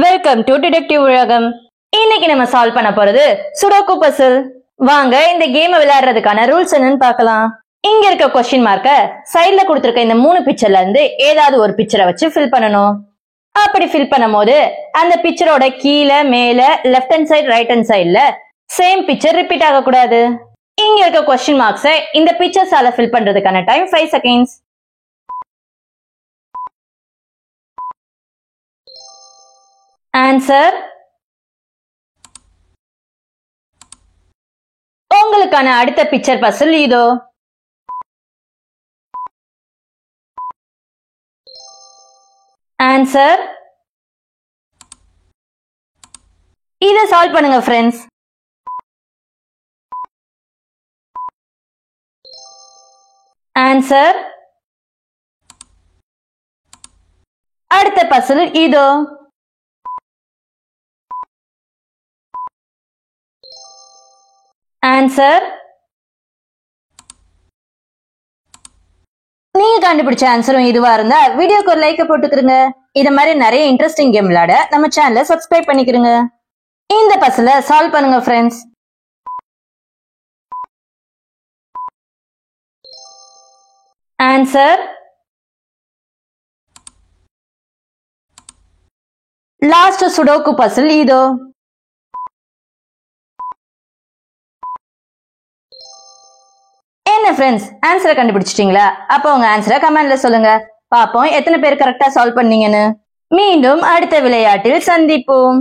Welcome to detective உலகம். இன்னைக்கு நம்ம சால்வ் பண்ண போறது சுடோக்கு பசில். வாங்க இந்த கேம் விளையாடுறதுக்கான ரூல்ஸ் என்னன்னு பார்க்கலாம். இங்க இருக்க கொஸ்டின் மார்க்க சைட்ல கொடுத்திருக்க இந்த 3 பிக்சர்ல இருந்து ஏதாவது ஒரு பிக்சரை வச்சு ஃபில் பண்ணணும். அப்படி ஃபில் பண்ணும் போது அந்த பிக்சரோட கீழே மேல left hand side right hand சைடுல சேம் பிக்சர் ரிப்பீட் ஆக கூடாது. இங்க இருக்க கொஸ்டின் மார்க்ஸை இந்த பிக்சர்ஸால ஃபில் பண்றதுக்கான டைம் 5 செகண்ட்ஸ். ஆன்சர். உங்களுக்கான அடுத்த பிக்சர் பசில் இதோ. ஆன்சர். இத சால்வ் பண்ணுங்க ஃப்ரெண்ட்ஸ். ஆன்சர். அடுத்த பசில் இதோ. ஆன்சர். நீங்க கண்டுபிடிச்ச ஆன்சரும் இதுவா இருந்தா வீடியோக்கு ஒரு லைக் போட்டுக்கிறங்க. இத மாதிரி நிறைய இன்ட்ரெஸ்டிங் கேம் விளையாட நம்ம சேனலை சப்ஸ்கிரைப் பண்ணிக்கிறங்க. இந்த பசில சால்வ் பண்ணுங்க friends. Answer. Last sudoku puzzle இதோ. என்ன ஃப்ரெண்ட்ஸ், ஆன்சரை கண்டுபிடிச்சிட்டீங்களா? அப்ப உங்க ஆன்சரை கமெண்ட்ல சொல்லுங்க. பாப்போம் எத்தனை பேர் கரெக்டா சால்வ் பண்ணீங்கன்னு. மீண்டும் அடுத்த விளையாட்டில் சந்திப்போம்.